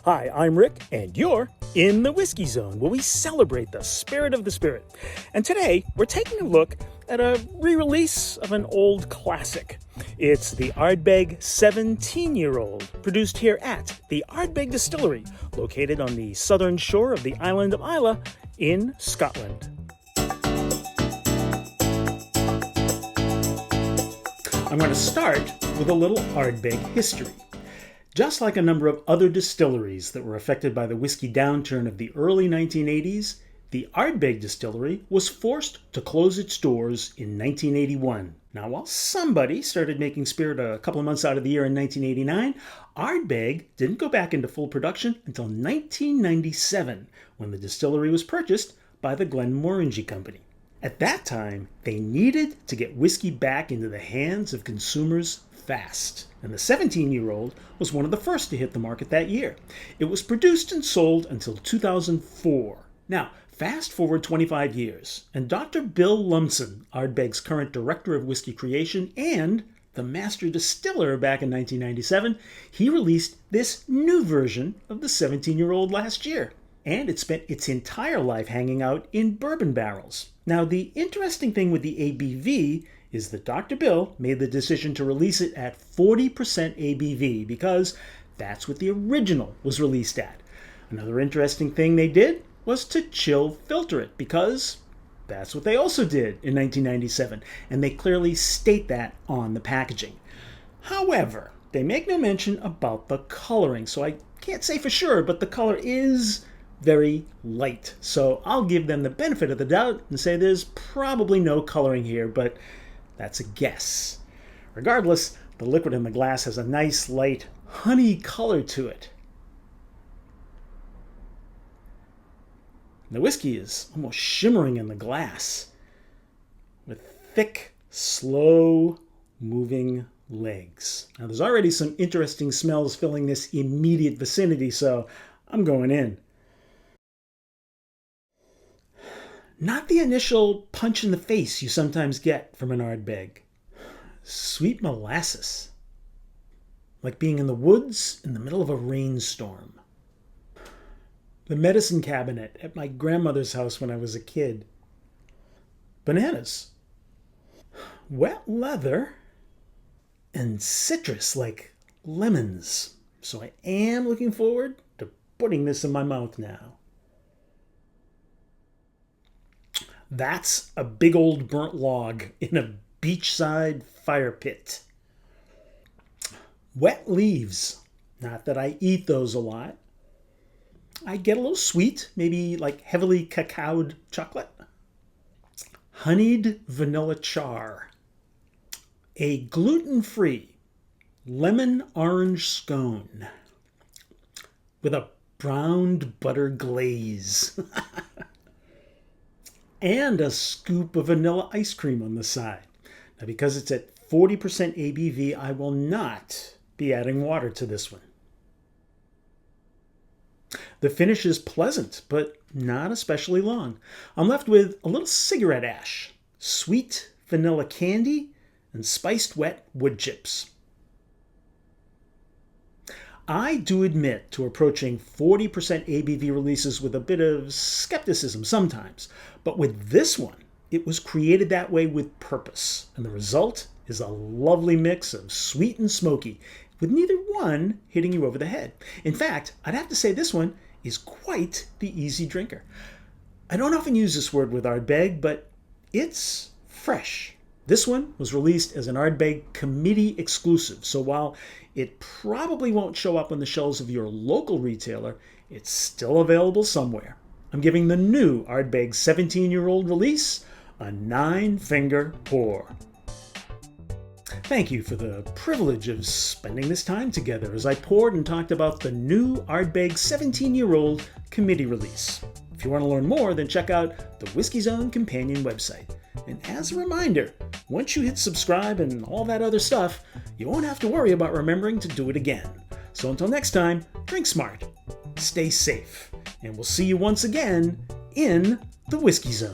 Hi, I'm Rick, and you're in the Whiskey Zone, where we celebrate the spirit of the spirit. And today, we're taking a look at a re-release of an old classic. It's the Ardbeg 17-year-old, produced here at the Ardbeg Distillery, located on the southern shore of the island of Islay in Scotland. I'm going to start with a little Ardbeg history. Just like a number of other distilleries that were affected by the whiskey downturn of the early 1980s, the Ardbeg Distillery was forced to close its doors in 1981. Now, while somebody started making spirit a couple of months out of the year in 1989, Ardbeg didn't go back into full production until 1997, when the distillery was purchased by the Glenmorangie Company. At that time, they needed to get whiskey back into the hands of consumers fast, and the 17-year-old was one of the first to hit the market that year. It was produced and sold until 2004. Now, fast forward 25 years, and Dr. Bill Lumsden, Ardbeg's current director of whiskey creation and the master distiller back in 1997, he released this new version of the 17-year-old last year. And it spent its entire life hanging out in bourbon barrels. Now, the interesting thing with the ABV is that Dr. Bill made the decision to release it at 40% ABV because that's what the original was released at. Another interesting thing they did was to chill filter it because that's what they also did in 1997, and they clearly state that on the packaging. However, they make no mention about the coloring, so I can't say for sure, but the color is very light. So I'll give them the benefit of the doubt and say there's probably no coloring here, but that's a guess. Regardless, the liquid in the glass has a nice light honey color to it. The whiskey is almost shimmering in the glass with thick, slow moving legs. Now there's already some interesting smells filling this immediate vicinity, so I'm going in. Not the initial punch in the face you sometimes get from an Ardbeg. Sweet molasses. Like being in the woods in the middle of a rainstorm. The medicine cabinet at my grandmother's house when I was a kid. Bananas. Wet leather. And citrus like lemons. So I am looking forward to putting this in my mouth now. That's a big old burnt log in a beachside fire pit. Wet leaves. Not that I eat those a lot. I get a little sweet, maybe like heavily cacaoed chocolate. Honeyed vanilla char. A gluten-free lemon orange scone with a browned butter glaze. And a scoop of vanilla ice cream on the side. Now, because it's at 40% ABV, I will not be adding water to this one. The finish is pleasant, but not especially long. I'm left with a little cigarette ash, sweet vanilla candy, and spiced wet wood chips. I do admit to approaching 40% ABV releases with a bit of skepticism sometimes, but with this one, it was created that way with purpose, and the result is a lovely mix of sweet and smoky, with neither one hitting you over the head. In fact, I'd have to say this one is quite the easy drinker. I don't often use this word with Ardbeg, but it's fresh. This one was released as an Ardbeg committee exclusive, so while it probably won't show up on the shelves of your local retailer, it's still available somewhere. I'm giving the new Ardbeg 17-year-old release a 9-finger pour. Thank you for the privilege of spending this time together as I poured and talked about the new Ardbeg 17-year-old committee release. If you want to learn more, then check out the Whiskey Zone companion website. And as a reminder, once you hit subscribe and all that other stuff, you won't have to worry about remembering to do it again. So until next time, drink smart, stay safe, and we'll see you once again in the Whiskey Zone.